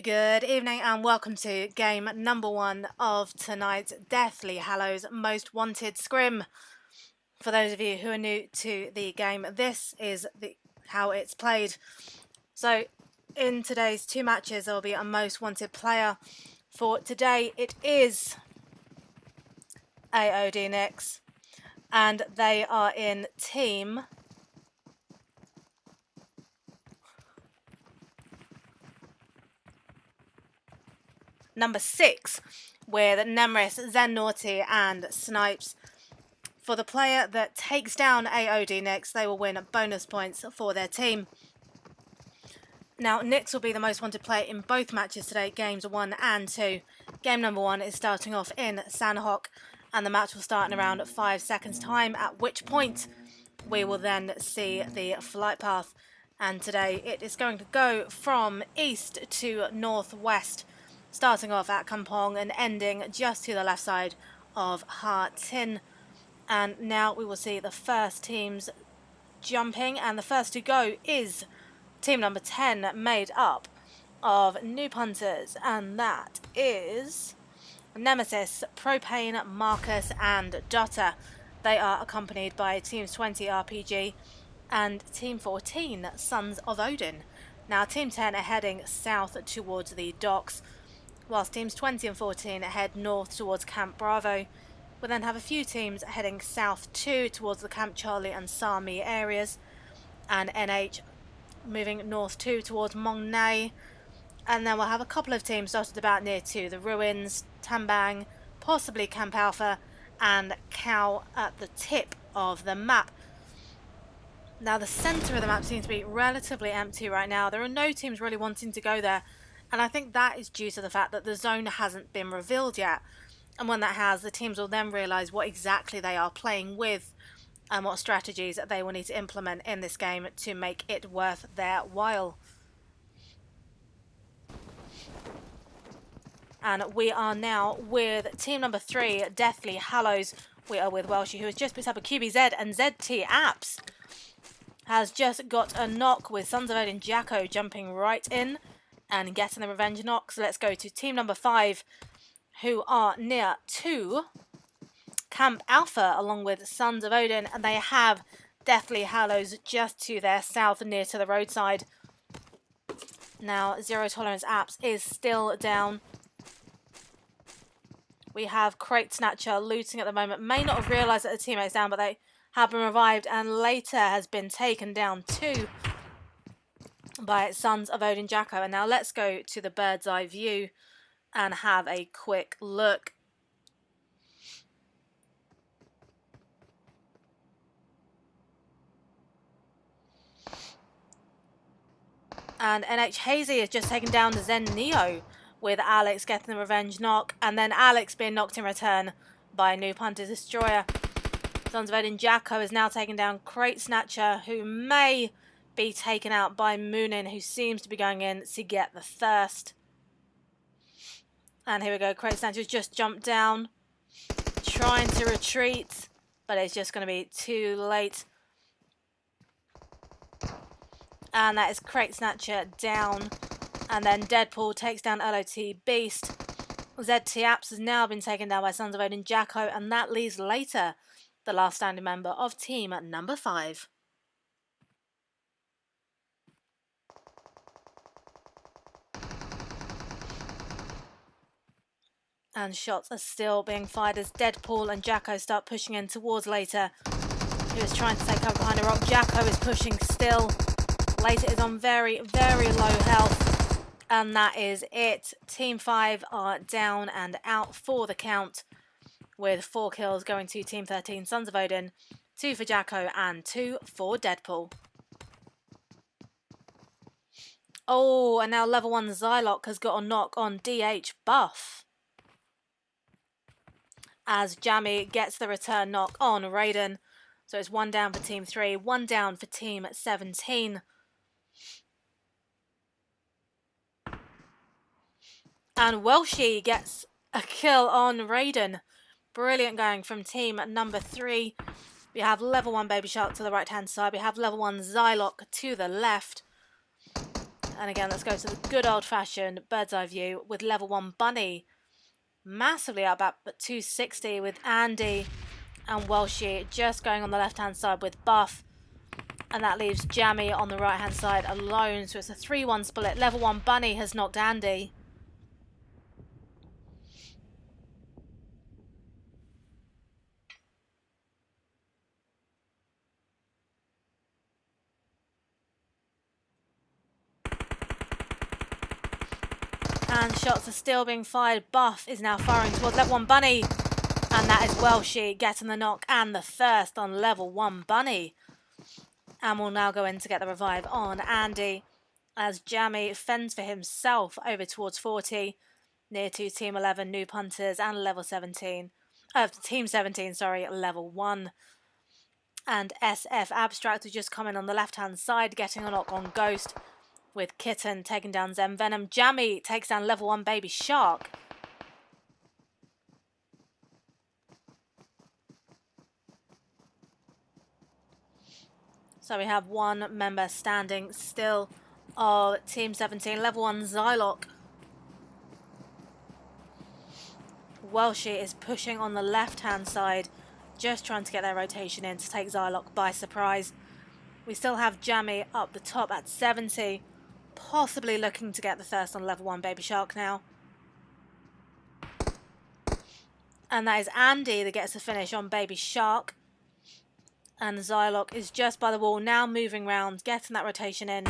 Good evening and welcome to game number 1 of tonight's Deathly Hallows Most Wanted Scrim. For those of you who are new to the game, this is how it's played. So in today's 2 matches there will be a most wanted player. For today it is AOD Nix and they are in team number 6 with Nemris, Zen Naughty and Snipes. For the player that takes down AOD Nix, they will win bonus points for their team. Now, Nix will be the most wanted player in both matches today, games 1 and 2. Game number 1 is starting off in Sanhok, and the match will start in around 5 seconds time, at which point we will then see the flight path. And today it is going to go from east to northwest, starting off at Kampong and ending just to the left side of Ha Tin. And now we will see the first teams jumping, and the first to go is team number 10, made up of Noob Hunters, and that is Nemesis, Propane, Marcus and Dotter. They are accompanied by Teams 20 RPG and Team 14, Sons of Odin. Now Team 10 are heading south towards the docks, whilst Teams 20 and 14 head north towards Camp Bravo. We'll then have a few teams heading south too towards the Camp Charlie and Sami areas, and NH moving north too towards Mong Nai. And then we'll have a couple of teams dotted about near to the ruins, Tambang, possibly Camp Alpha, and Cow at the tip of the map. Now the centre of the map seems to be relatively empty right now. There are no teams really wanting to go there, and I think that is due to the fact that the zone hasn't been revealed yet. And when that has, the teams will then realise what exactly they are playing with and what strategies they will need to implement in this game to make it worth their while. And we are now with team number 3, Deathly Hallows. We are with Welshie, who has just picked up a QBZ, and ZT Apps has just got a knock with Sons of Odin Jacko jumping right in and getting the revenge knock. So let's go to team number 5, who are near to Camp Alpha along with Sons of Odin, and they have Deathly Hallows just to their south near to the roadside. Now Zero Tolerance Apps is still down. We have Crate Snatcher looting at the moment. May not have realised that the teammate's down, but they have been revived and later has been taken down too by Sons of Odin Jacko. And now let's go to the bird's eye view and have a quick look. And NH Hazy has just taken down the Zen Neo, with Alex getting the revenge knock, and then Alex being knocked in return by Noob Hunter Destroyer. Sons of Odin Jacko is now taken down Crate Snatcher, who may be taken out by Moonin, who seems to be going in to get the thirst. And here we go, Crate Snatcher's just jumped down, trying to retreat, but it's just going to be too late. And that is Crate Snatcher down. And then Deadpool takes down LOT Beast. ZT Apps has now been taken down by Sons of Odin Jacko, and that leaves later the last standing member of team number 5. And shots are still being fired as Deadpool and Jacko start pushing in towards Later, who is trying to take cover behind a rock. Jacko is pushing still. Later is on very, very low health. And that is it. Team 5 are down and out for the count, with 4 kills going to Team 13, Sons of Odin, 2 for Jacko and 2 for Deadpool. Oh, and now level 1 Zylock has got a knock on DH Buff, as Jammy gets the return knock on Raiden. So it's 1 down for Team 3, 1 down for Team 17. And Welshie gets a kill on Raiden. Brilliant going from team number 3. We have level 1 Baby Shark to the right hand side. We have level 1 Zylock to the left. And again, let's go to the good old-fashioned bird's eye view with level 1 Bunny massively up at 260 with Andy and Welshie just going on the left-hand side with Buff. And that leaves Jammy on the right-hand side alone. So it's a 3-1 split. Level 1 Bunny has knocked Andy. And shots are still being fired. Buff is now firing towards level 1 Bunny. And that is Welshie getting the knock and the first on level 1 Bunny. And will now go in to get the revive on Andy as Jammy fends for himself over towards 40, near to Team 11 Noob Hunters and level 17. Team 17, sorry, level 1. And SF Abstract has just come in on the left-hand side, getting a knock on Ghost, with Kitten taking down Zen Venom. Jammy takes down level 1 Baby Shark. So we have one member standing still of Team 17, level 1 Zylock. Welshie is pushing on the left-hand side, just trying to get their rotation in to take Zylock by surprise. We still have Jammy up the top at 70, possibly looking to get the first on level 1 Baby Shark now. And that is Andy that gets a finish on Baby Shark. And Zylock is just by the wall, now moving round, getting that rotation in.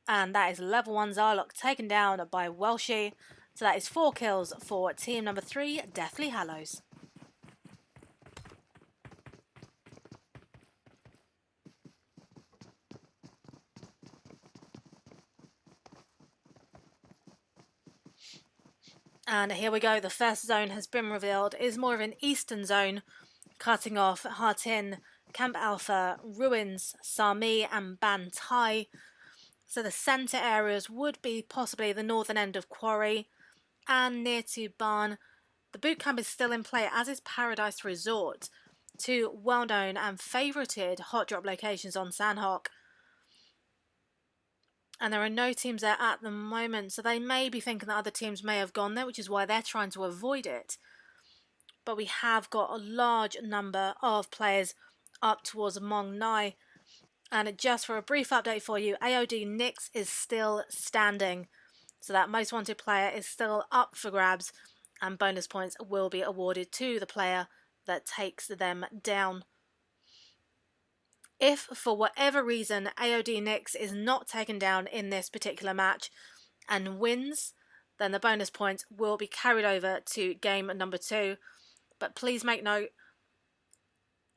And that is level 1 Zylock taken down by Welshie. So that is 4 kills for team number 3, Deathly Hallows. And here we go, the first zone has been revealed. It is more of an eastern zone, cutting off Hartin, Camp Alpha, Ruins, Sami and Ban Tai. So the centre areas would be possibly the northern end of Quarry and near to Barn. The boot camp is still in play, as is Paradise Resort, two well-known and favoured hot drop locations on Sandhawk. And there are no teams there at the moment, so they may be thinking that other teams may have gone there, which is why they're trying to avoid it. But we have got a large number of players up towards Mong Nai. And just for a brief update for you, AOD Nix is still standing. So that most wanted player is still up for grabs, and bonus points will be awarded to the player that takes them down. If, for whatever reason, AOD Nix is not taken down in this particular match and wins, then the bonus points will be carried over to game number 2. But please make note,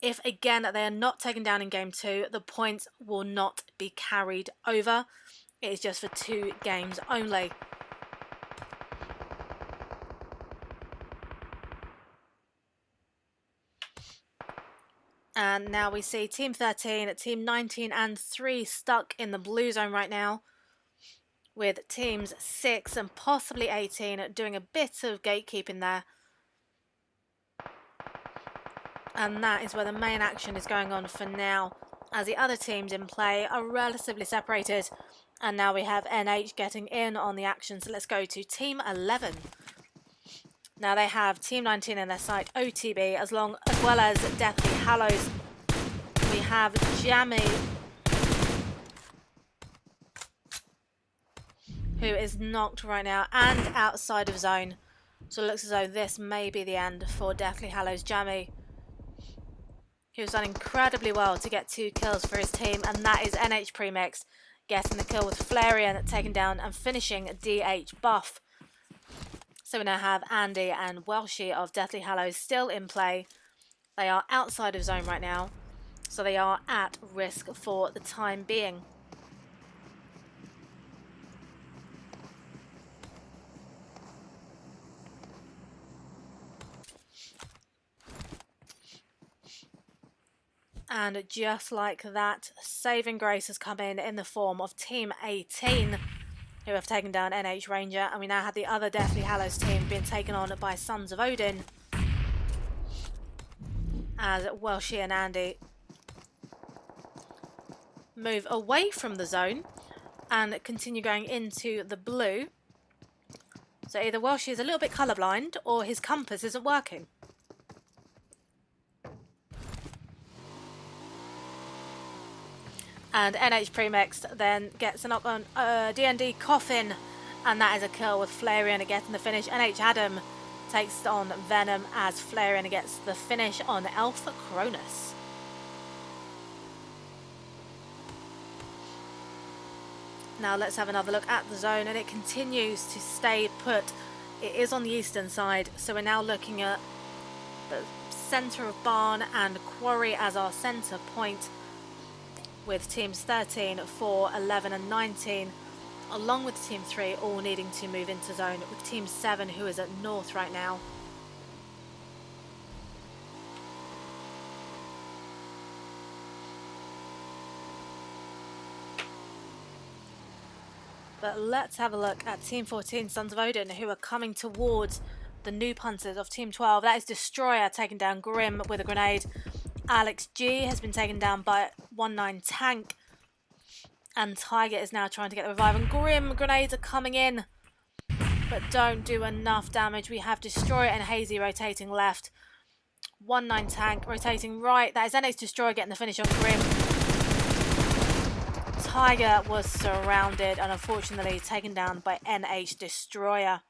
if again they are not taken down in game 2, the points will not be carried over. It is just for 2 games only. And now we see Team 13, Team 19 and 3 stuck in the blue zone right now, with Teams 6 and possibly 18 doing a bit of gatekeeping there. And that is where the main action is going on for now, as the other teams in play are relatively separated. And now we have NH getting in on the action, so let's go to Team 11. Now they have Team 19 in their site, OTB, as well as Deathly Hallows. We have Jammy, who is knocked right now and outside of zone. So it looks as though this may be the end for Deathly Hallows. Jammy, who's done incredibly well to get 2 kills for his team, and that is NH Premix getting the kill with Flareon taken down and finishing DH Buff. So we now have Andy and Welshie of Deathly Hallows still in play. They are outside of zone right now, so they are at risk for the time being. And just like that, saving grace has come in the form of Team 18, who have taken down NH Ranger, and we now have the other Deathly Hallows team being taken on by Sons of Odin, as Welshie and Andy move away from the zone, and continue going into the blue. So either Welsh is a little bit colourblind or his compass isn't working. And NH Premixed then gets a knock on D&D Coffin, and that is a kill with Flareon getting the finish. NH Adam takes on Venom as Flareon gets the finish on Elf Cronus. Now let's have another look at the zone, and it continues to stay put. It is on the eastern side, so we're now looking at the centre of Barn and Quarry as our centre point, with teams 13, 4, 11 and 19, along with team 3 all needing to move into zone, with team 7 who is at north right now. But let's have a look at team 14, Sons of Odin, who are coming towards the new punters of team 12. That is Destroyer taking down Grim with a grenade. Alex G has been taken down by 19 Tank. And Tiger is now trying to get the revive. And Grim grenades are coming in, but don't do enough damage. We have Destroyer and Hazy rotating left. 19 Tank rotating right. That is NH Destroyer getting the finish on Grim. Tiger was surrounded and unfortunately taken down by NH Destroyer.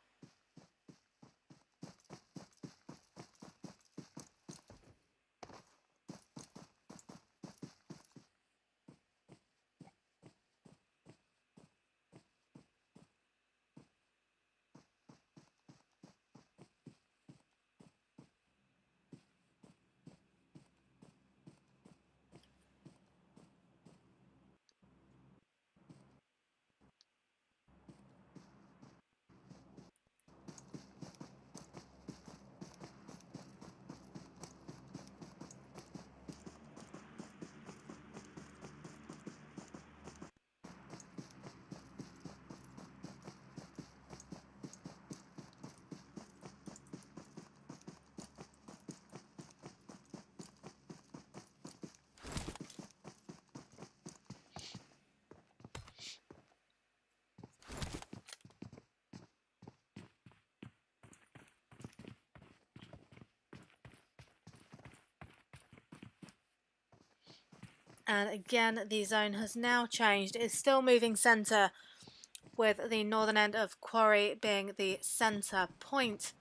And again, the zone has now changed. It's still moving centre, with the northern end of Quarry being the centre point.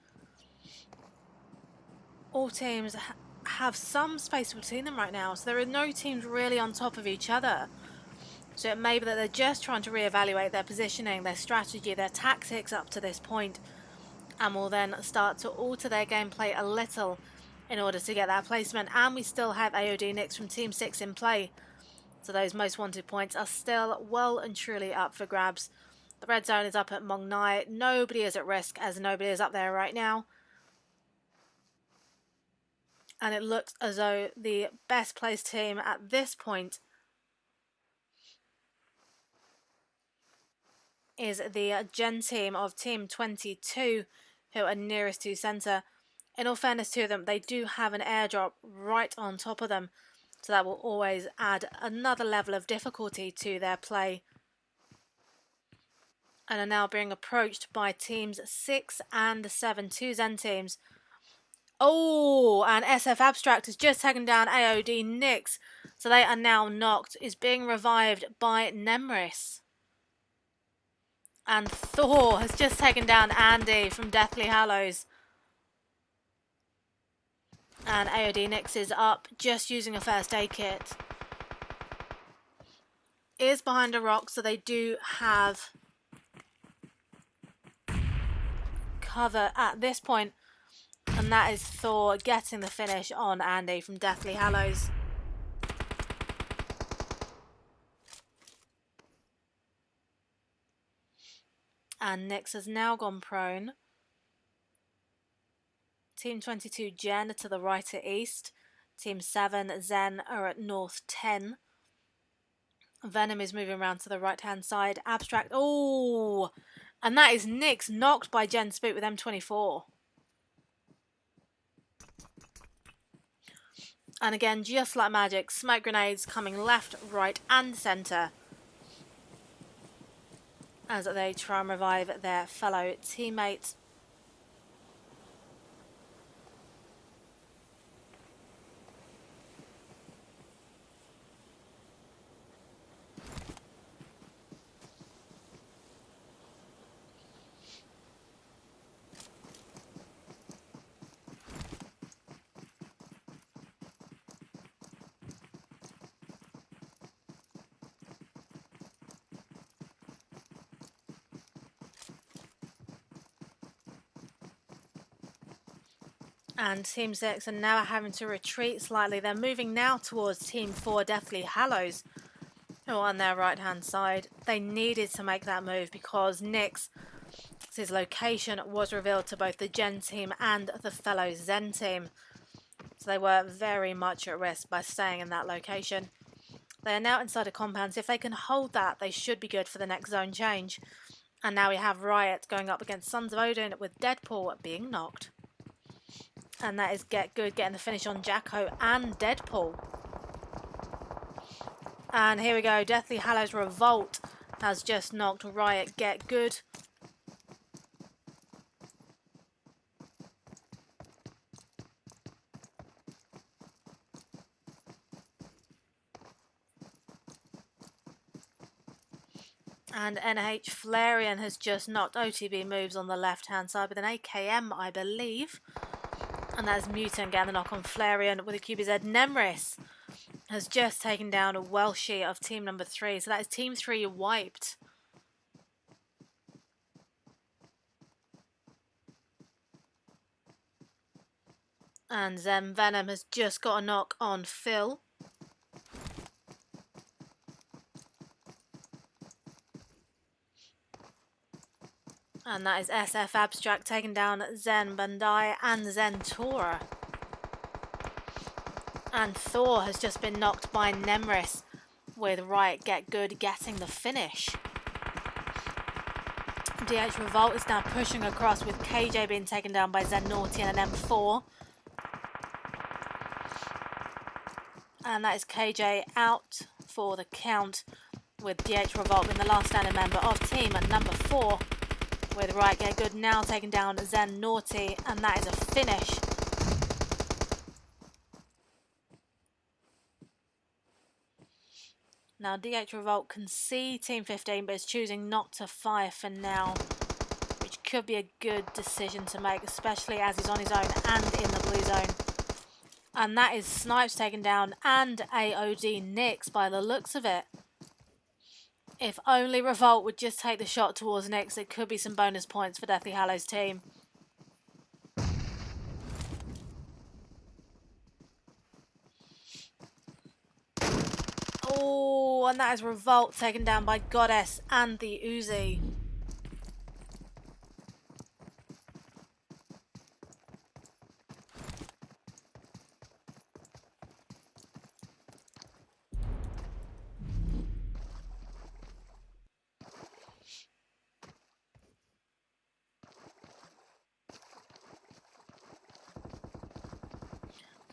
All teams have some space between them right now, so there are no teams really on top of each other. So it may be that they're just trying to reevaluate their positioning, their strategy, their tactics up to this point, and will then start to alter their gameplay a little in order to get that placement. And we still have AOD Nix from Team 6 in play. So those most wanted points are still well and truly up for grabs. The red zone is up at Mong Nai. Nobody is at risk as nobody is up there right now. And it looks as though the best placed team at this point is the Gen team of Team 22, who are nearest to centre. In all fairness to them, they do have an airdrop right on top of them, so that will always add another level of difficulty to their play. And are now being approached by teams 6 and 7, two Zen teams. Oh, and SF Abstract has just taken down AOD Nix, so they are now knocked. Is being revived by Nemris. And Thor has just taken down Andy from Deathly Hallows. And AOD Nix is up, just using a first aid kit. Is behind a rock, so they do have cover at this point. And that is Thor getting the finish on Andy from Deathly Hallows. And Nix has now gone prone. Team 22 Jen to the right at east. Team 7 Zen are at north 10. Venom is moving around to the right hand side. Abstract, oh! And that is Nix knocked by Jen Spook with M24. And again, just like magic, smoke grenades coming left, right and centre. as they try and revive their fellow teammate. And Team 6 are now having to retreat slightly. They're moving now towards Team 4, definitely Hallows, who are on their right-hand side. They needed to make that move because Nyx's location was revealed to both the Gen team and the fellow Zen team. So they were very much at risk by staying in that location. They are now inside a compound, so if they can hold that, they should be good for the next zone change. And now we have Riot going up against Sons of Odin with Deadpool being knocked. And that is Get Good getting the finish on Jacko and Deadpool. And here we go. Deathly Hallows Revolt has just knocked Riot Get Good. And NH Flareon has just knocked OTB moves on the left-hand side with an AKM, I believe. And that is Mutant getting the knock on Flareon with a QBZ. Nemris has just taken down a Welshie of team number 3. So that is team 3 wiped. And Zen Venom has just got a knock on Phil. And that is SF Abstract taking down Zen Bandai and Zen Tora. And Thor has just been knocked by Nemris with Riot Get Good getting the finish. DH Revolt is now pushing across with KJ being taken down by Zen Naughty and an M4. And that is KJ out for the count with DH Revolt being the last standing member of team and number 4. With Riot Get Good now taking down Zen Naughty, and that is a finish. Now DH Revolt can see Team 15 but is choosing not to fire for now, which could be a good decision to make, especially as he's on his own and in the blue zone. And that is Snipes taken down and AOD Nyx by the looks of it. If only Revolt would just take the shot towards Nyx, it could be some bonus points for Deathly Hallows' team. Oh, and that is Revolt taken down by Goddess and the Uzi.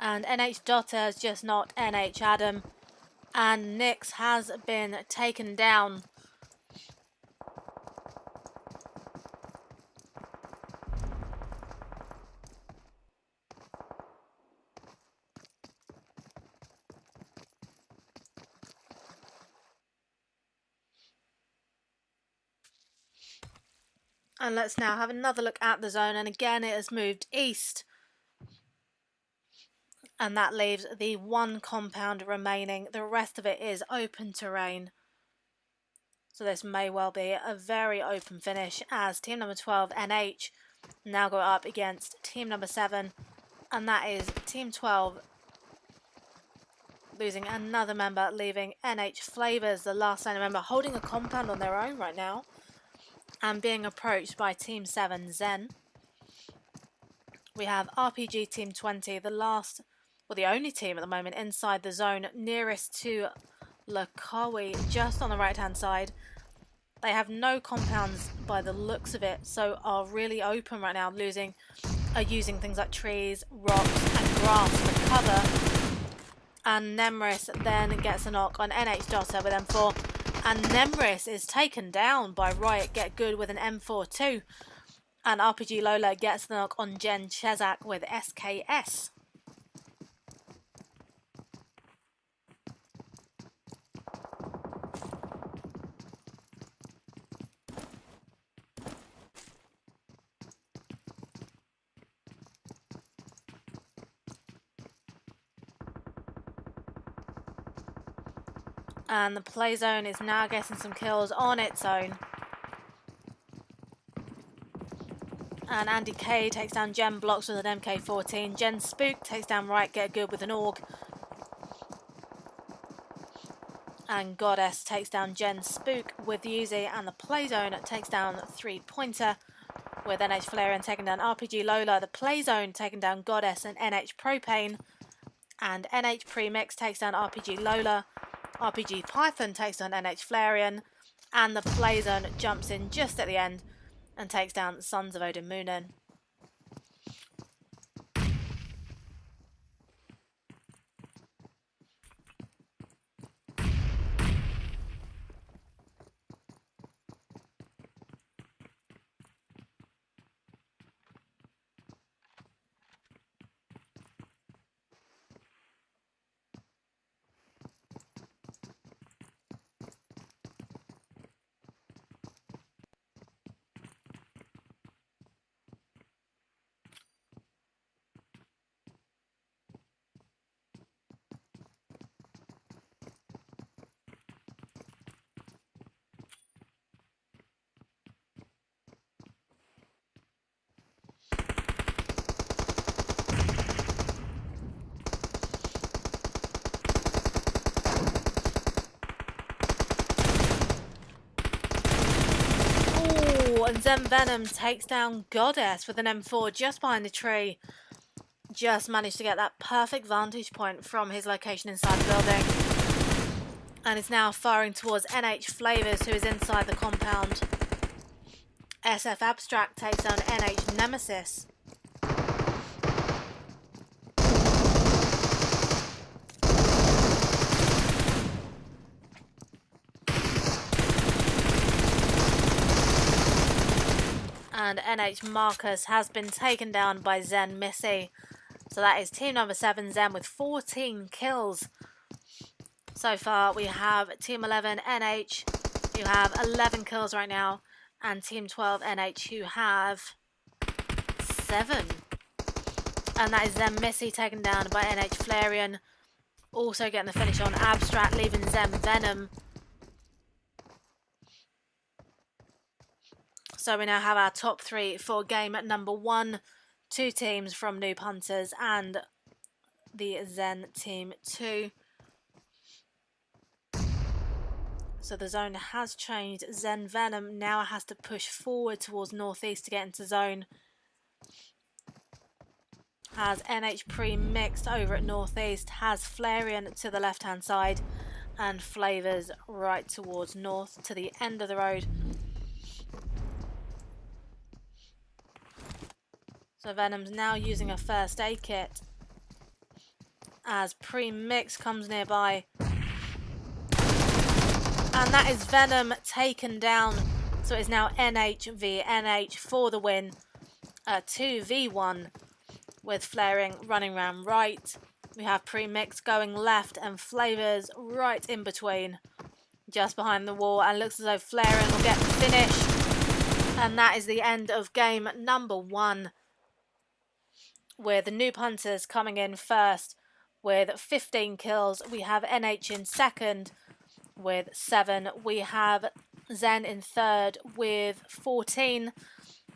And NH Dotter has just knocked NH Adam. And Nyx has been taken down. And let's now have another look at the zone. And again, it has moved east. And that leaves the one compound remaining. The rest of it is open terrain. So this may well be a very open finish as team number 12, NH, now go up against team number 7. And that is team 12 losing another member, leaving NH Flavors, the last standing member, holding a compound on their own right now. And being approached by team 7, Zen. We have RPG team 20, the last... well, the only team at the moment inside the zone nearest to Lakawi, just on the right-hand side. They have no compounds by the looks of it, so are really open right now, using things like trees, rocks and grass for cover. And Nemris then gets a knock on NH Dotter with M4, And Nemris is taken down by Riot Get Good with an M42. And RPG Lola gets the knock on Jen Chezak with SKS. And the play zone is now getting some kills on its own. And Andy K takes down Jen Blocks with an MK14. Jen Spook takes down Right Get Good with an AUG. And Goddess takes down Jen Spook with Uzi. And the play zone takes down 3-pointer with NH Flareon taking down RPG Lola. The play zone taking down Goddess and NH Propane. And NH Premix takes down RPG Lola. RPG Python takes down NH Flareon. And the play zone jumps in just at the end and takes down Sons of Odin Moonin. And Zen Venom takes down Goddess with an M4 just behind the tree. Just managed to get that perfect vantage point from his location inside the building. And is now firing towards NH Flavors, who is inside the compound. SF Abstract takes down NH Nemesis. And NH Marcus has been taken down by Zen Missy. So that is team number 7, Zen, with 14 kills. So far we have team 11 NH, who have 11 kills right now, and team 12 NH, who have 7. And that is Zen Missy taken down by NH Flareon. Also getting the finish on Abstract, leaving Zen Venom. So we now have our top 3 for game number 1. 2 teams from Noob Hunters and the Zen Team 2. So the zone has changed. Zen Venom now has to push forward towards northeast to get into zone. Has NH Pre-mixed over at northeast. Has Flareon to the left hand side. And Flavors right towards north to the end of the road. So Venom's now using a first aid kit as Pre-mix comes nearby. And that is Venom taken down. So it's now NH v NH for the win. 2v1 with Flaring running around right. We have Pre-mix going left and Flavors right in between. Just behind the wall, and looks as though Flaring will get the finish. And that is the end of game number 1. With the Noob Hunters coming in first with 15 kills. We have NH in second with 7. We have Zen in third with 14.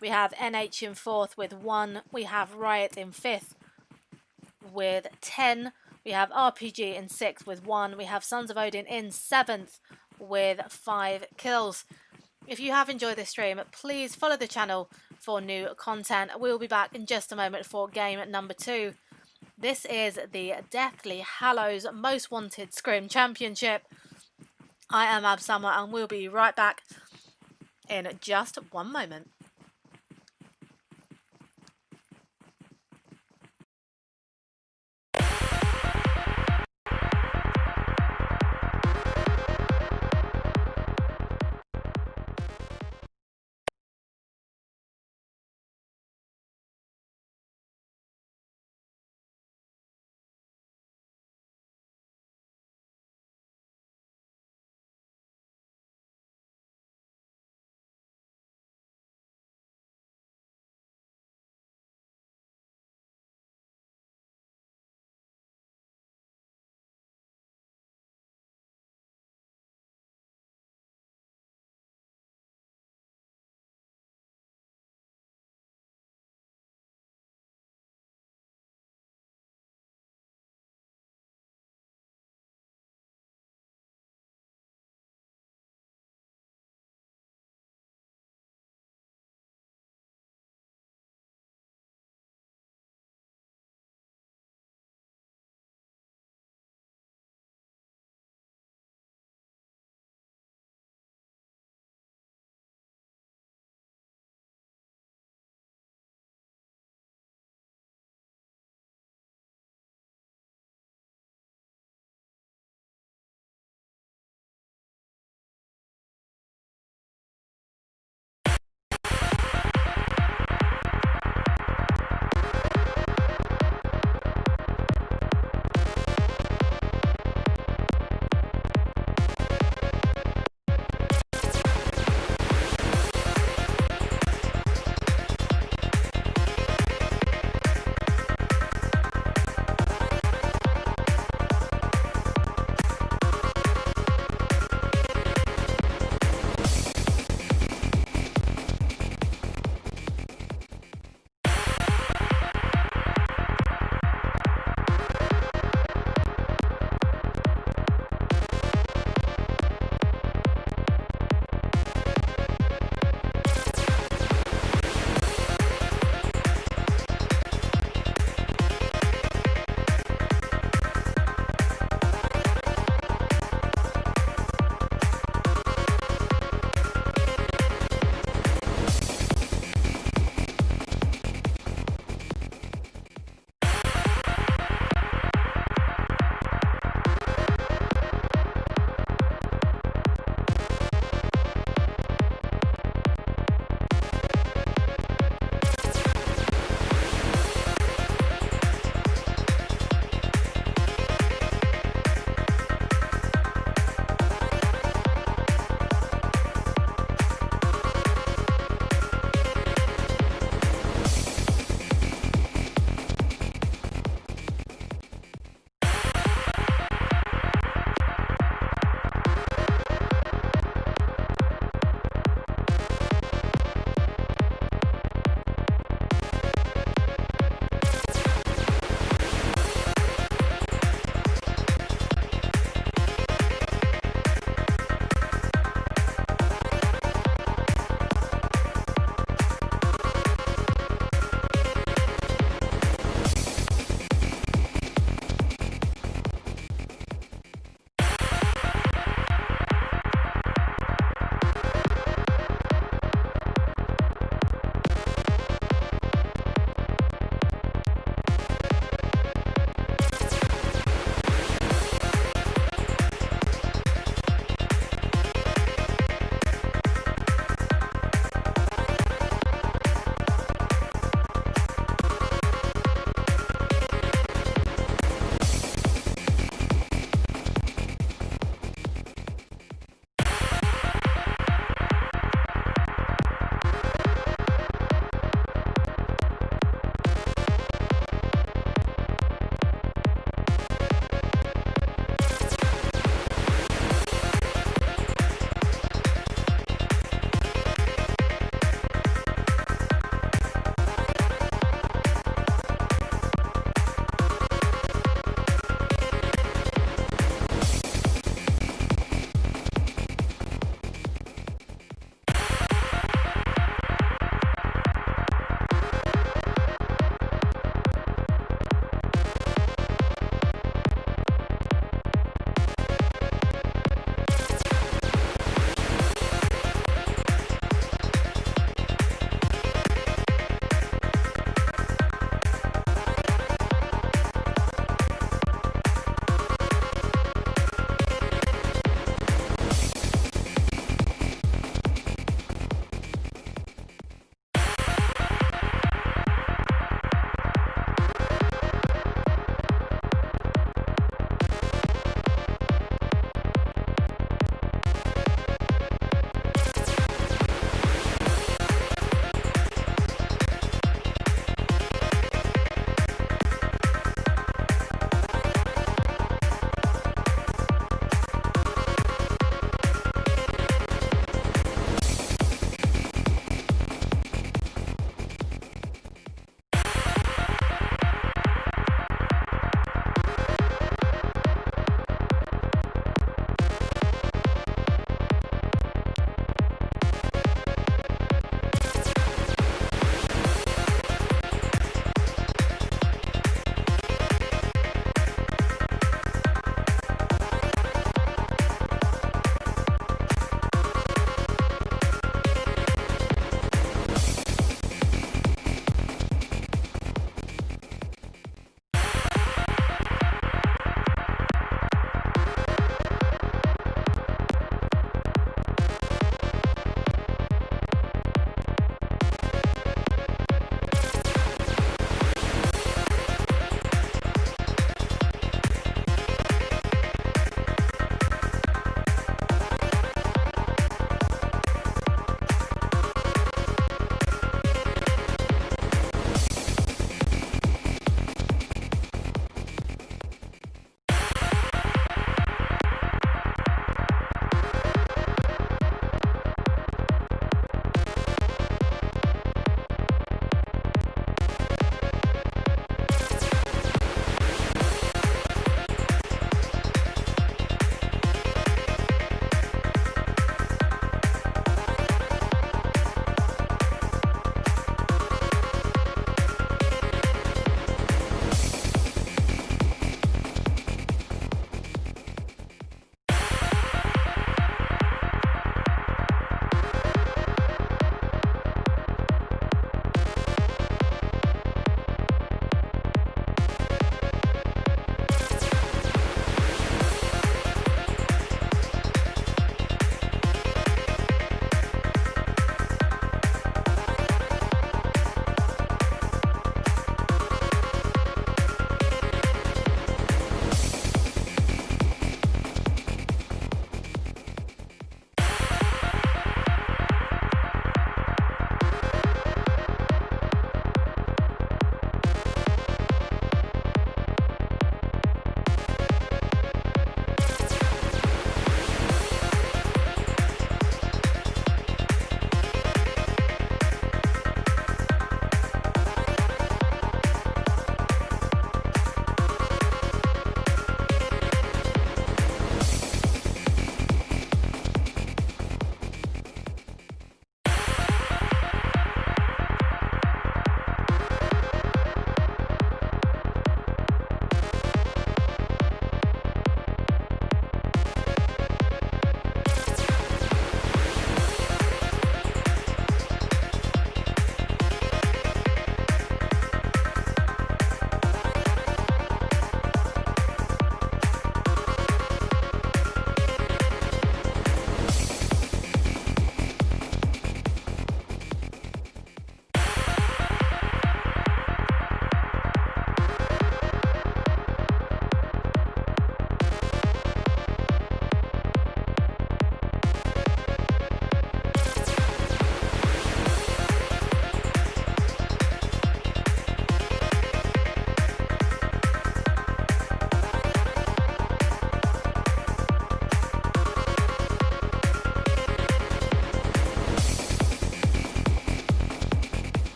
We have NH in fourth with 1. We have Riot in fifth with 10. We have RPG in sixth with 1. We have Sons of Odin in 7th with 5 kills. If you have enjoyed this stream, please follow the channel for new content. We'll be back in just a moment for game number 2. This is the Deathly Hallows Most Wanted Scrim Championship. I am Ab Summer and we'll be right back in just one moment.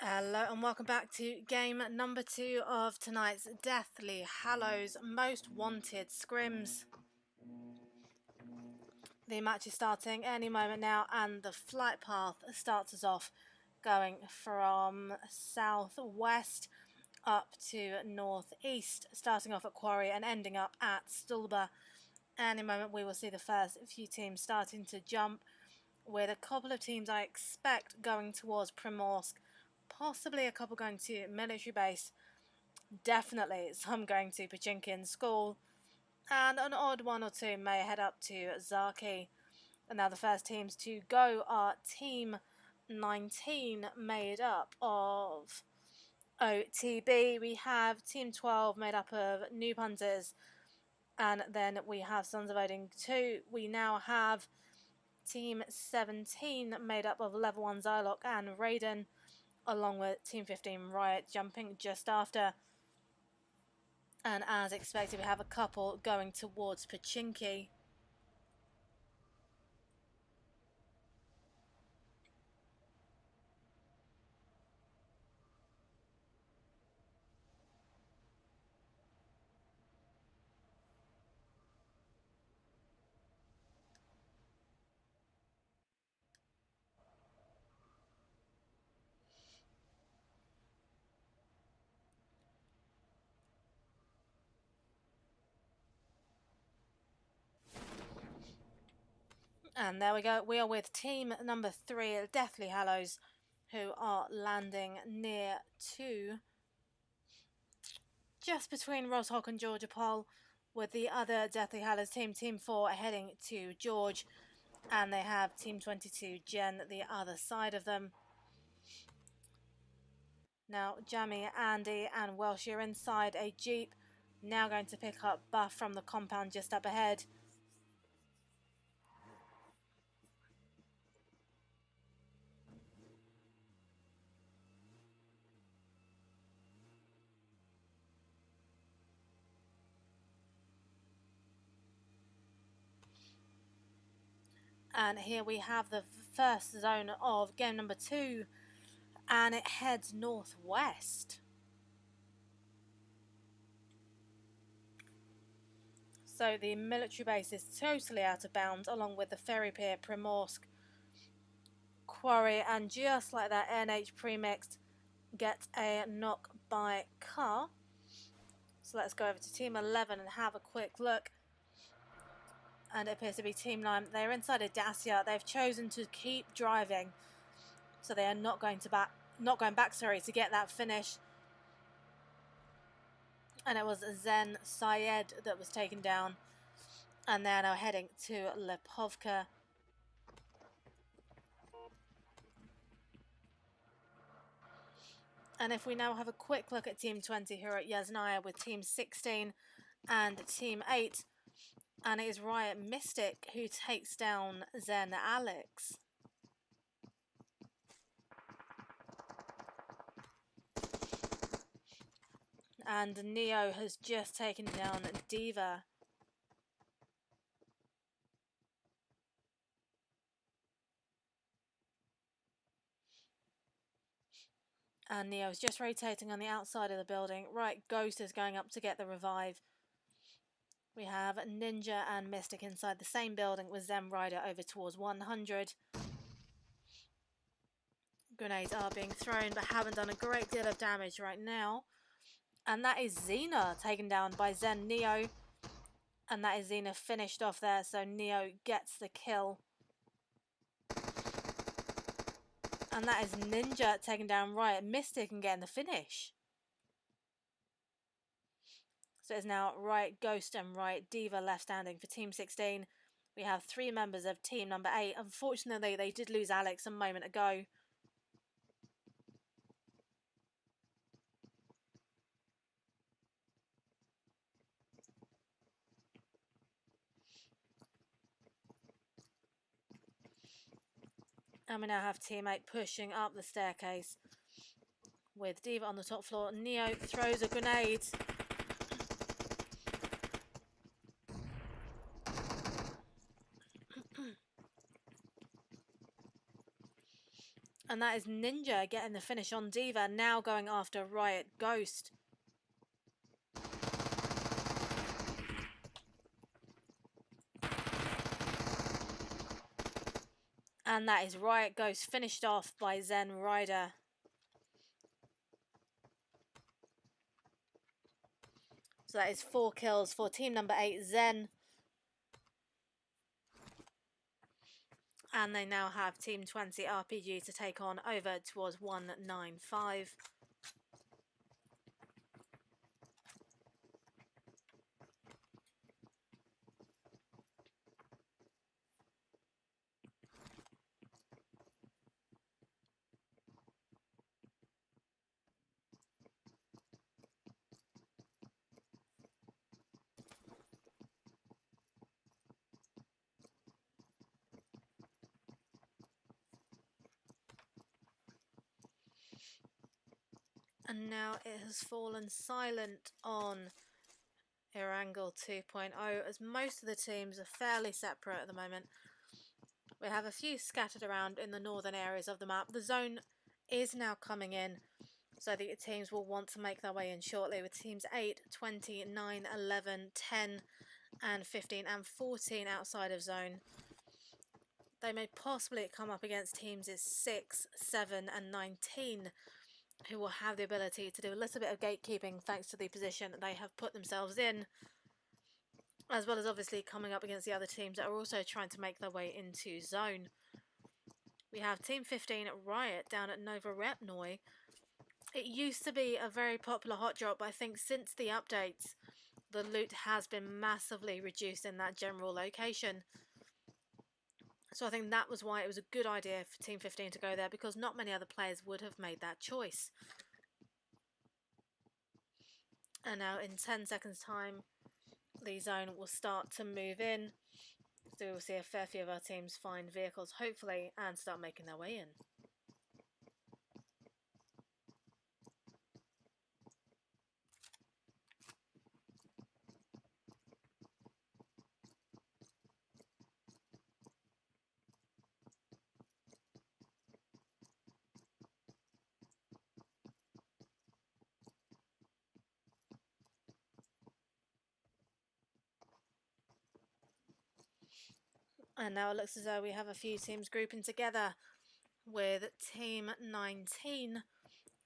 Hello and welcome back to game number 2 of tonight's Deathly Hallows Most Wanted Scrims. The match is starting any moment now, and the flight path starts us off going from southwest up to northeast, starting off at Quarry and ending up at Stulba. Any moment we will see the first few teams starting to jump, with a couple of teams I expect going towards Primorsk, possibly a couple going to military base, definitely some going to Pachinkin School, and an odd one or two may head up to Zaki. And now the first teams to go are Team 19, made up of OTB. We have Team 12 made up of Noob Hunters, and then we have Sons of Odin 2. We now have Team 17 made up of Level 1 Zylok and Raiden, along with Team 15 Riot jumping just after. And as expected, we have a couple going towards Pachinki. And there we go. We are with team number 3, Deathly Hallows, who are landing near to just between Roshok and Georgia Pole, with the other Deathly Hallows team, Team 4, heading to George. And they have Team 22, Jen, the other side of them. Now, Jamie, Andy, and Welsh are inside a Jeep, now going to pick up Buff from the compound just up ahead. And here we have the first zone of game number 2, and it heads northwest. So the military base is totally out of bounds, along with the ferry pier, Primorsk, Quarry, and just like that, NH Premixed gets a knock by car. So let's go over to Team 11 and have a quick look. And it appears to be Team 9. They're inside a Dacia. They've chosen to keep driving, so they are not going back, to get that finish. And it was Zen Syed that was taken down, and they're now heading to Lipovka. And if we now have a quick look at Team 20, who are at Yasnaya with Team 16 and Team 8, and it is Riot Mystic who takes down Zen Alex. And Neo has just taken down Diva. And Neo's just rotating on the outside of the building. Right, Ghost is going up to get the revive. We have Ninja and Mystic inside the same building with Zen Rider over towards 100. Grenades are being thrown but haven't done a great deal of damage right now. And that is Xena taken down by Zen Neo. And that is Xena finished off there, so Neo gets the kill. And that is Ninja taking down Riot Mystic and getting the finish. So it's now Riot Ghost and Riot Diva left standing for Team 16. We have 3 members of Team number 8. Unfortunately, they did lose Alex a moment ago. And we now have Team 8 pushing up the staircase with Diva on the top floor. Neo throws a grenade. And that is Ninja getting the finish on Diva, now going after Riot Ghost. And that is Riot Ghost finished off by Zen Rider. So that is 4 kills for team number 8, Zen. And they now have team 20 RPG to take on over towards 195. And now it has fallen silent on Erangel 2.0 as most of the teams are fairly separate at the moment. We have a few scattered around in the northern areas of the map. The zone is now coming in, so the teams will want to make their way in shortly, with teams 8, 20, 9, 11, 10 and 15 and 14 outside of zone. They may possibly come up against teams 6, 7 and 19, who will have the ability to do a little bit of gatekeeping thanks to the position that they have put themselves in, as well as obviously coming up against the other teams that are also trying to make their way into zone. We have Team 15 Riot down at Nova Repnoi. It used to be a very popular hot drop, but I think since the updates, the loot has been massively reduced in that general location. So I think that was why it was a good idea for Team 15 to go there, because not many other players would have made that choice. And now in 10 seconds time, the zone will start to move in. So we'll see a fair few of our teams find vehicles, hopefully, and start making their way in. And now it looks as though we have a few teams grouping together, with Team 19,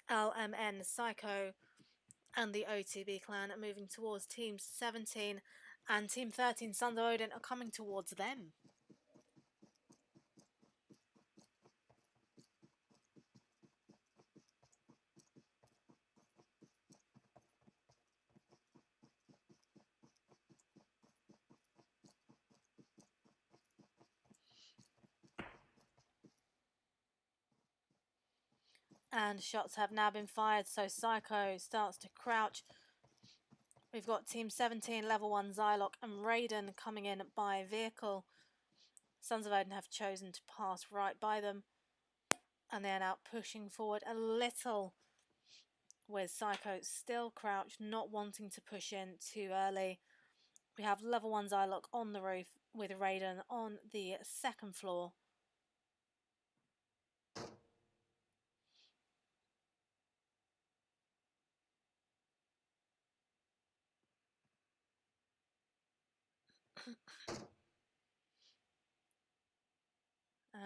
LMN Psycho, and the OTB clan moving towards Team 17, and Team 13, Sons of Odin, are coming towards them. And shots have now been fired, so Psycho starts to crouch. We've got Team 17, Level 1 Zylock and Raiden coming in by vehicle. Sons of Odin have chosen to pass right by them, and they are now pushing forward a little, with Psycho still crouched, not wanting to push in too early. We have Level 1 Zylock on the roof with Raiden on the second floor.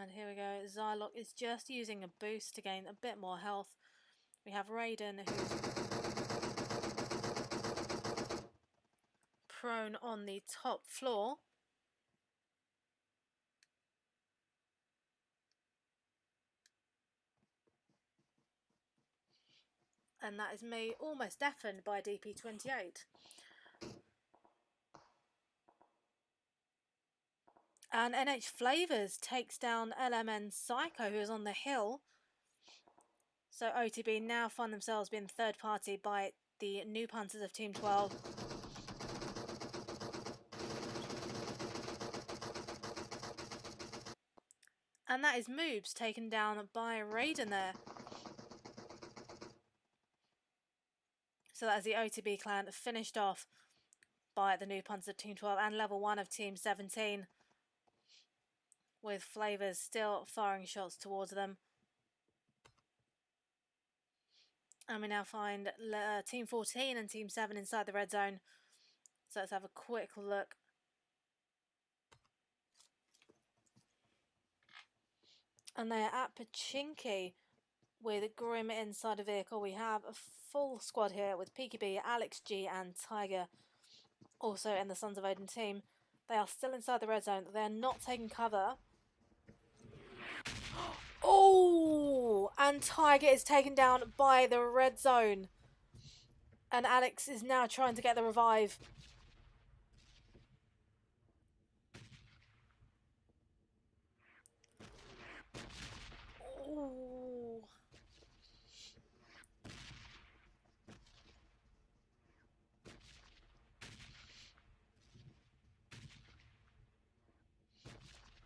And here we go, Zylock is just using a boost to gain a bit more health. We have Raiden, who's prone on the top floor. And that is me almost deafened by DP28. And NH Flavors takes down LMN Psycho, who is on the hill. So OTB now find themselves being third party by the new punters of Team 12. And that is Moobs taken down by Raiden there. So that is the OTB clan finished off by the new punters of Team 12 and level 1 of Team 17. With Flavors still firing shots towards them. And we now find Team 14 and Team 7 inside the red zone. So let's have a quick look. And they're at Pachinki with Grim inside a vehicle. We have a full squad here with Peaky B, Alex G and Tiger also in the Sons of Odin team. They are still inside the red zone. They're not taking cover. Oh! And Tiger is taken down by the red zone. And Alex is now trying to get the revive. Oh!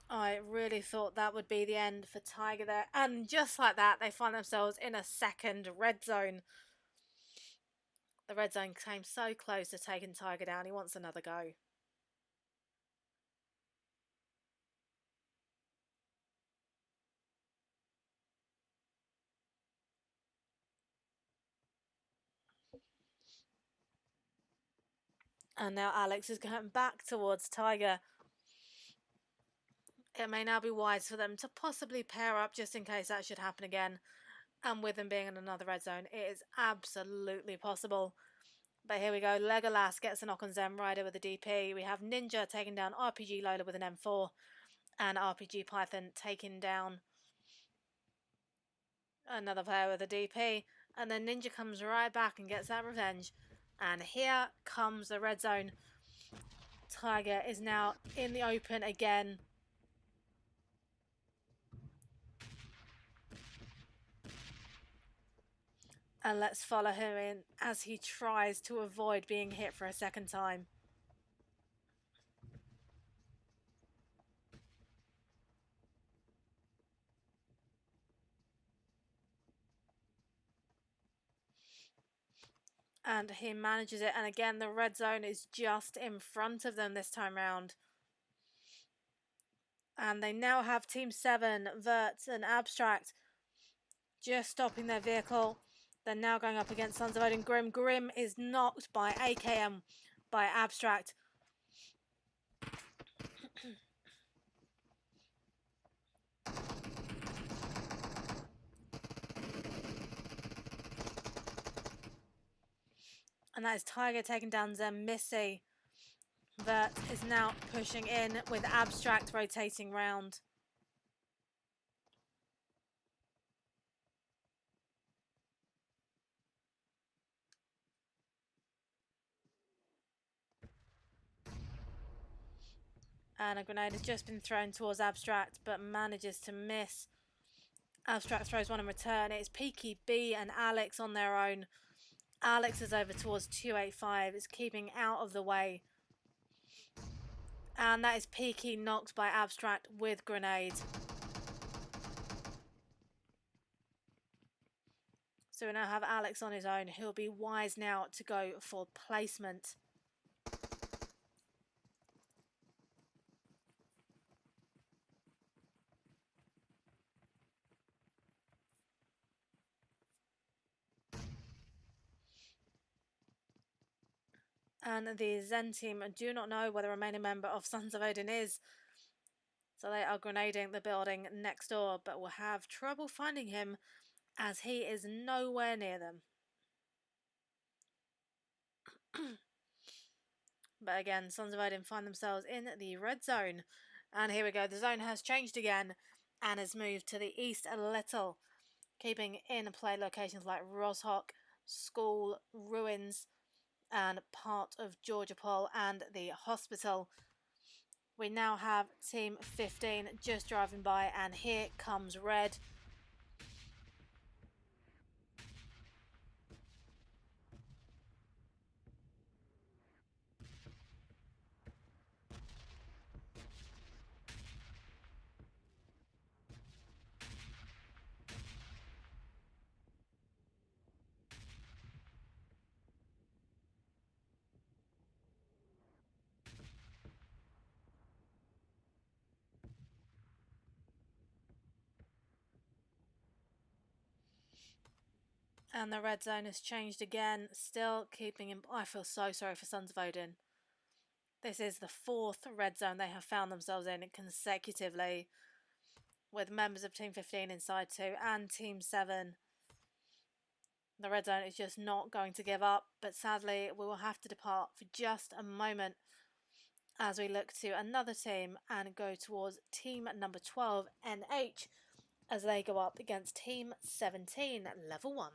I really thought that would be the end for Tiger there. And just like that, they find themselves in a second red zone. The red zone came so close to taking Tiger down. He wants another go. And now Alex is going back towards Tiger. It may now be wise for them to possibly pair up just in case that should happen again. And with them being in another red zone, it is absolutely possible. But here we go. Legolas gets a knock on Zen Rider with a DP. We have Ninja taking down RPG Lola with an M4. And RPG Python taking down another player with a DP. And then Ninja comes right back and gets that revenge. And here comes the red zone. Tiger is now in the open again. And let's follow him in as he tries to avoid being hit for a second time. And he manages it. And again, the red zone is just in front of them this time round. And they now have Team 7, Vert and Abstract just stopping their vehicle. They're now going up against Sons of Odin. Grim. Grim is knocked by AKM by Abstract. And that is Tiger taking down Missy. Vert is now pushing in with Abstract rotating round. And a grenade has just been thrown towards Abstract, but manages to miss. Abstract throws one in return. It's Peaky B and Alex on their own. Alex is over towards 285. It's keeping out of the way. And that is Peaky knocked by Abstract with grenade. So we now have Alex on his own. He'll be wise now to go for placement. And the Zen team do not know where the remaining member of Sons of Odin is. So they are grenading the building next door, but will have trouble finding him as he is nowhere near them. But again, Sons of Odin find themselves in the red zone. And here we go. The zone has changed again and has moved to the east a little, keeping in play locations like Roshok, School, Ruins, and part of Georgiapol and the hospital. We now have Team 15 just driving by, and here comes Red. And the red zone has changed again, still keeping him. I feel so sorry for Sons of Odin. This is the 4th red zone they have found themselves in consecutively, with members of Team 15 inside 2 and Team 7. The red zone is just not going to give up, but sadly we will have to depart for just a moment as we look to another team and go towards team number 12, NH, as they go up against team 17, level 1.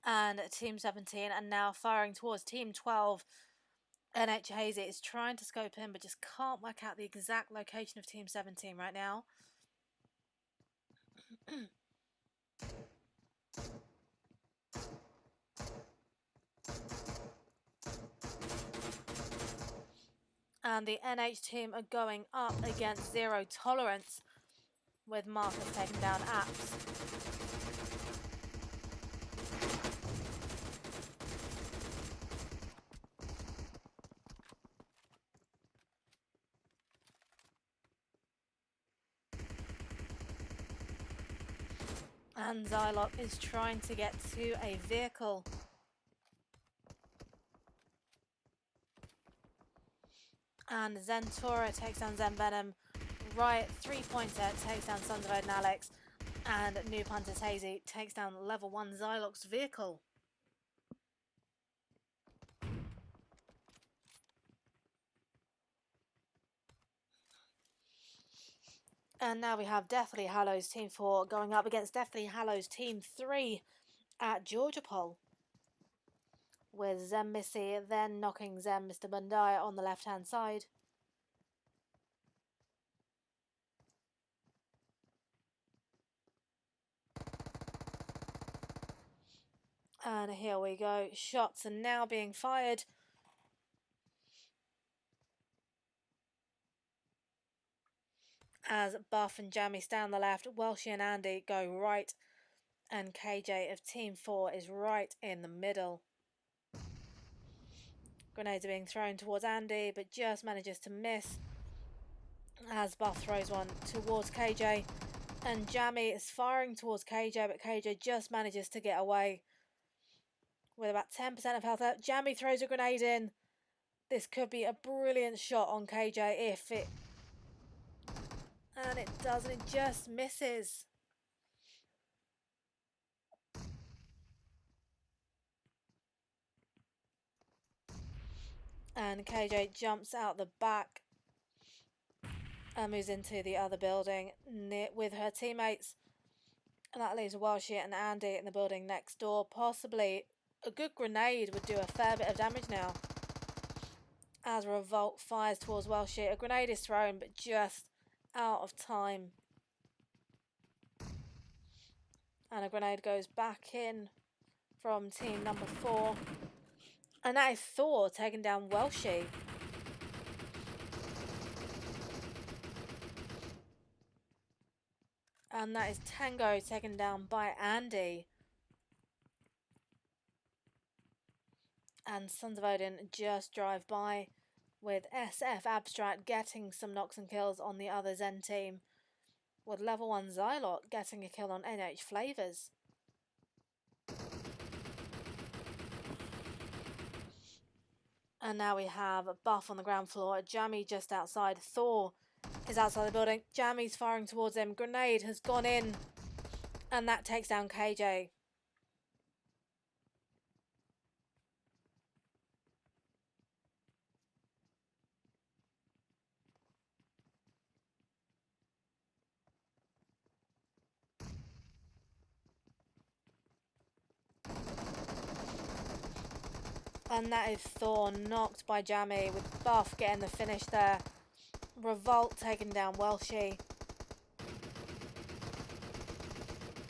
And team 17 are now firing towards team 12. NH Hazy is trying to scope in, but just can't work out the exact location of team 17 right now. And the NH team are going up against Zero Tolerance, with Marcus taking down Apps. And Zylok is trying to get to a vehicle. And Zentora takes down Zen Venom. Riot 3-pointer takes down Sons of Odin Alex. And Noob Hunter's Hazy takes down level 1 Zylok's vehicle. And now we have Deathly Hallows Team 4 going up against Deathly Hallows Team 3 at Georgia Pole, with Zem Missy then knocking Zem Mr. Bundai on the left-hand side. And here we go. Shots are now being fired. As Buff and Jammy stand on the left, Welshie and Andy go right, and KJ of Team 4 is right in the middle. Grenades are being thrown towards Andy, but just manages to miss, as Buff throws one towards KJ. And Jammy is firing towards KJ, but KJ just manages to get away with about 10% of health left. Jammy throws a grenade in. This could be a brilliant shot on KJ if it... And it doesn't, it just misses. And KJ jumps out the back and moves into the other building with her teammates. And that leaves Welshie and Andy in the building next door. Possibly a good grenade would do a fair bit of damage now. As Revolt fires towards Welshie, a grenade is thrown, but just out of time. And a grenade goes back in from team number 4. And that is Thor taking down Welshie. And that is Tango taken down by Andy. And Sons of Odin just drive by, with SF Abstract getting some knocks and kills on the other Zen team, with level 1 Zylok getting a kill on NH Flavors. And now we have Buff on the ground floor, Jammy just outside, Thor is outside the building, Jammy's firing towards him, grenade has gone in, and that takes down KJ. And that is Thor knocked by Jammy, with Buff getting the finish there. Revolt taking down Welshie.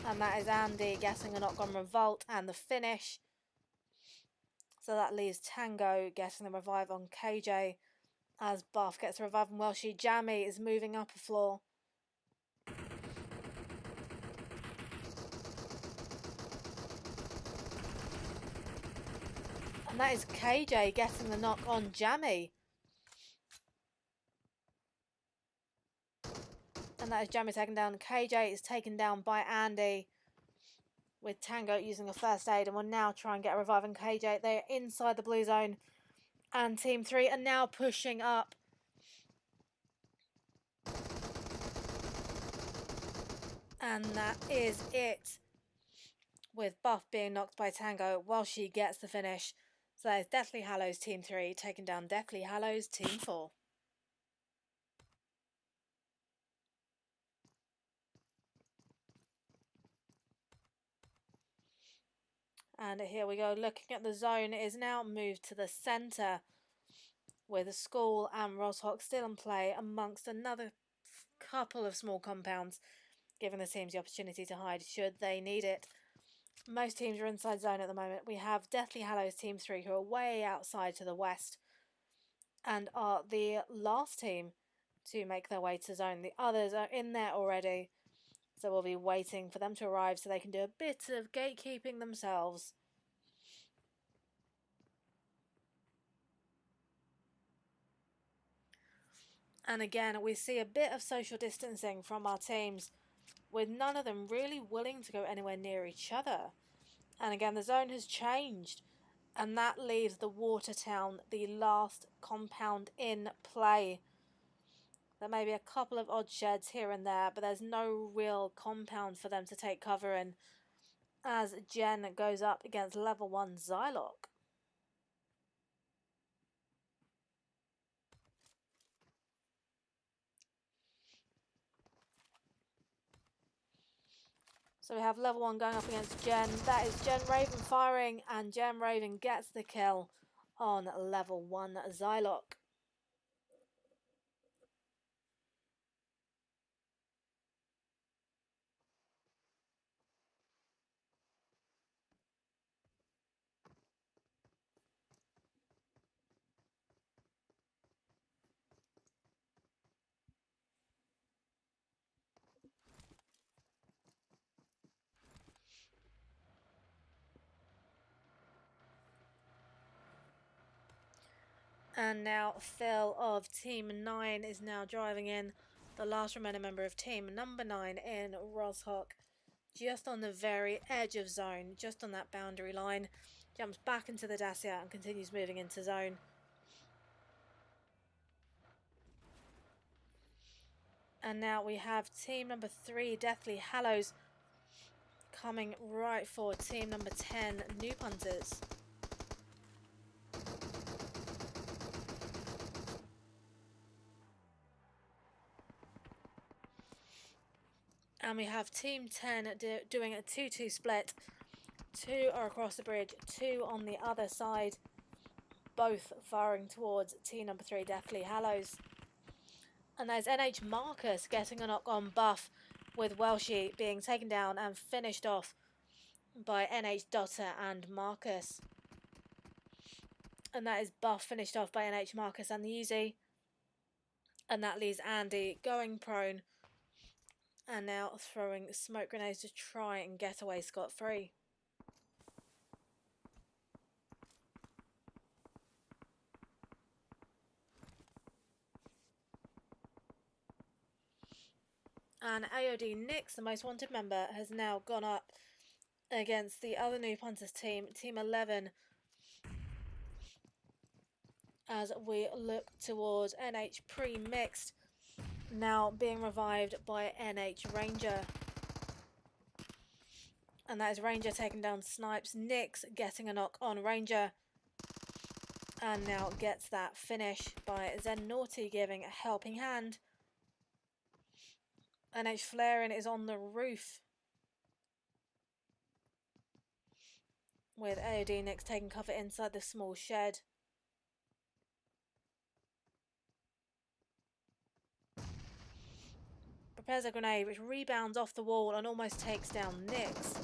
And that is Andy getting a knock on Revolt and the finish. So that leaves Tango getting the revive on KJ as Buff gets a revive on Welshie. Jammy is moving up a floor. And that is KJ getting the knock on Jammy. And that is Jammy taken down. KJ is taken down by Andy with Tango using a first aid. And we'll now try and get a revive on KJ. They're inside the blue zone. And Team 3 are now pushing up. And that is it. With Buff being knocked by Tango while she gets the finish. So that is Deathly Hallows Team 3 taking down Deathly Hallows Team 4. And here we go, looking at the zone, it is now moved to the centre with the school and Roshawk still in play amongst another couple of small compounds, giving the teams the opportunity to hide should they need it. Most teams are inside zone at the moment. We have Deathly Hallows Team 3 who are way outside to the west and are the last team to make their way to zone. The others are in there already, so we'll be waiting for them to arrive so they can do a bit of gatekeeping themselves. And again, we see a bit of social distancing from our teams, with none of them really willing to go anywhere near each other. And again, the zone has changed, and that leaves the Watertown the last compound in play. There may be a couple of odd sheds here and there, but there's no real compound for them to take cover in, as Jen goes up against level 1 Zylock. So we have level 1 going up against Jen. That is Jen Raven firing, and Jen Raven gets the kill on level 1 Zylock. And now Phil of Team 9 is now driving in, the last remaining member of Team number 9 in Roshawk, just on the very edge of zone, just on that boundary line. Jumps back into the Dacia and continues moving into zone. And now we have Team number 3, Deathly Hallows, coming right for Team number 10, New Punters. And we have Team 10 doing a 2-2 split. 2 are across the bridge, 2 on the other side, both firing towards team number 3, Deathly Hallows. And there's NH Marcus getting a knock on Buff, with Welshie being taken down and finished off by NH Dotter and Marcus. And that is Buff finished off by NH Marcus and the Uzi. And that leaves Andy going prone and now throwing smoke grenades to try and get away scot-free. And AOD Nix, the most wanted member, has now gone up against the other New Punters team, Team 11, as we look towards NH Pre-Mixed, now being revived by NH Ranger. And that is Ranger taking down Snipes. Nix getting a knock on Ranger. And now gets that finish by Zen Naughty giving a helping hand. NH Flaring is on the roof, with AOD Nix taking cover inside the small shed. prepares a grenade which rebounds off the wall and almost takes down Nyx.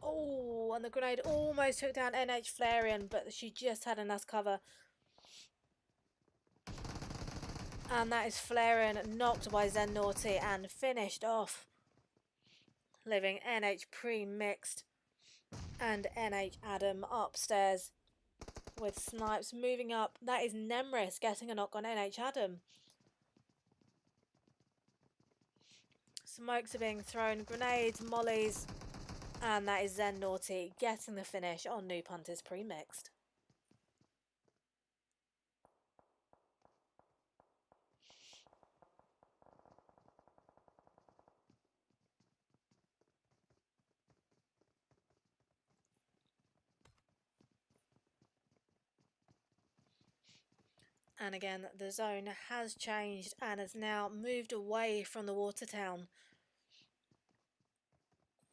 Oh, and the grenade almost took down NH Flareon, but she just had enough cover. And that is Flareon knocked by Zen Naughty and finished off, leaving NH Pre-Mixed and NH Adam upstairs, with Snipes moving up. That is Nemris getting a knock on NH Adam. Smokes are being thrown, grenades, mollies, and that is Zen Naughty getting the finish on Noob Hunters Pre-Mixed. And again, the zone has changed and has now moved away from the water town,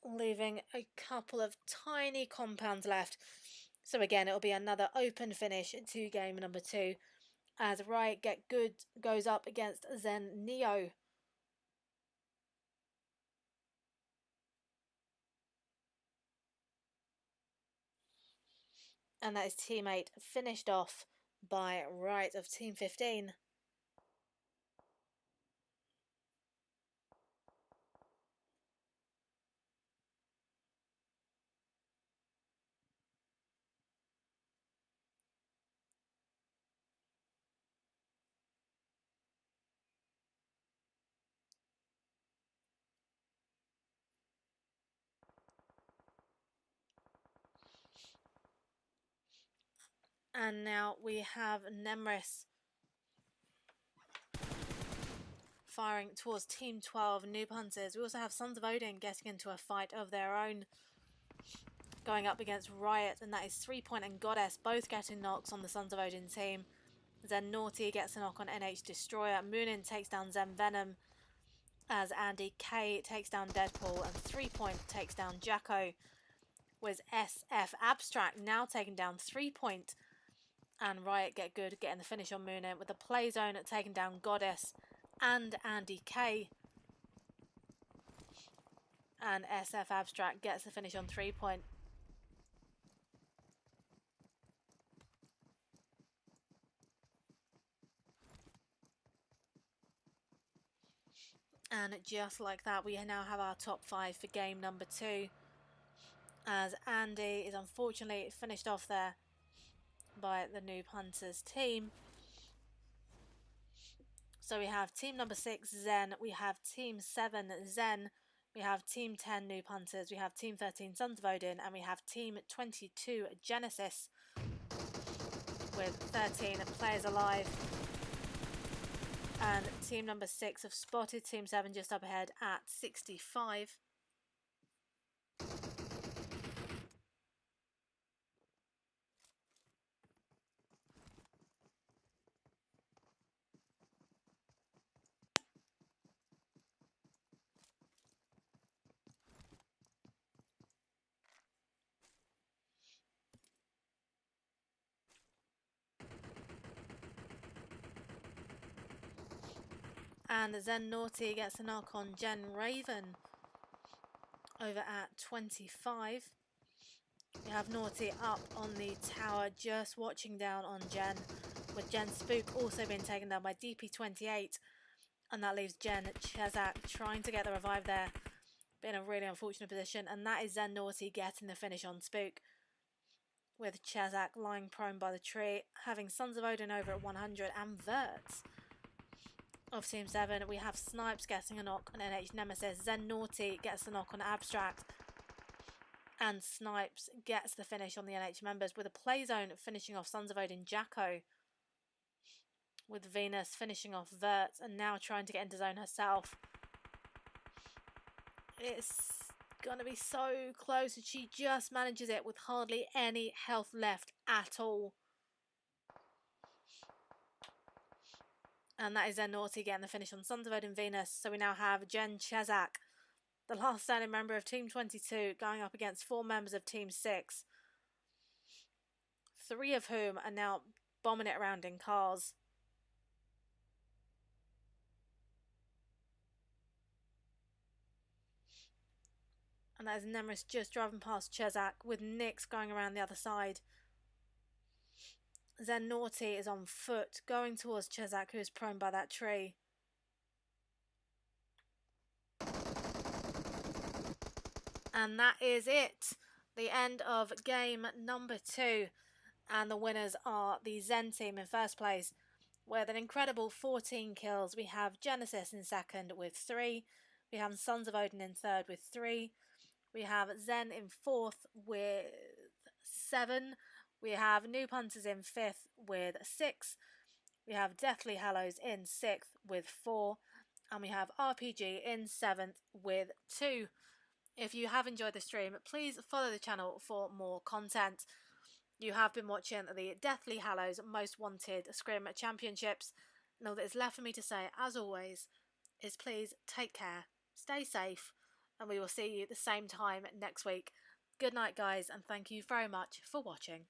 leaving a couple of tiny compounds left. So again, it'll be another open finish to game number 2, as Riot Get Good goes up against Zen Neo. And that is teammate finished off by Riot of Team 15. And now we have Nemris firing towards Team 12 Noob Hunters. We also have Sons of Odin getting into a fight of their own, going up against Riot, and that is 3-Point and Goddess both getting knocks on the Sons of Odin team. Zen Naughty gets a knock on NH Destroyer. Moonin takes down Zen Venom, as Andy K takes down Deadpool, and 3-Point takes down Jacko, with SF Abstract now taking down 3-Point, and Riot Get Good getting the finish on Moonin, with the Play Zone taking down Goddess and Andy K. And SF Abstract gets the finish on 3-Point. And just like that, we now have our top 5 for game number 2, as Andy is unfortunately finished off there by the Noob Hunters team. So we have team number 6 Zen, we have team 7 Zen, we have team 10 Noob Hunters, we have team 13 Sons of Odin, and we have team 22 Genesis, with 13 players alive. And team number 6 have spotted team 7 just up ahead at 65. And Zen Naughty gets a knock on Jen Raven over at 25. We have Naughty up on the tower, just watching down on Jen, with Jen Spook also being taken down by DP28. And that leaves Jen Chezak trying to get the revive there, but in a really unfortunate position. And that is Zen Naughty getting the finish on Spook, with Chezak lying prone by the tree, having Sons of Odin over at 100 and Verts of Team 7. We have Snipes getting a knock on NH Nemesis. Zen Naughty gets a knock on Abstract. And Snipes gets the finish on the NH members, with a Play Zone finishing off Sons of Odin Jacko, with Venus finishing off Vert, and now trying to get into zone herself. It's going to be so close, and she just manages it with hardly any health left at all. And that is Zen Naughty getting the finish on Sons of Odin Venus. So we now have Jen Chezak, the last standing member of Team 22, going up against 4 members of Team 6. 3 of whom are now bombing it around in cars. And that is Nemeris just driving past Chezak with Nyx going around the other side. Zen Naughty is on foot going towards Chezak, who is prone by that tree. And that is it. The end of game number 2. And the winners are the Zen team in first place with an incredible 14 kills. We have Genesis in second with 3. We have Sons of Odin in third with 3. We have Zen in fourth with 7. We have Noob Hunters in fifth with 6. We have Deathly Hallows in sixth with 4. And we have RPG in seventh with 2. If you have enjoyed the stream, please follow the channel for more content. You have been watching the Deathly Hallows Most Wanted Scrim Championships. And all that is left for me to say, as always, is please take care, stay safe, and we will see you at the same time next week. Good night, guys, and thank you very much for watching.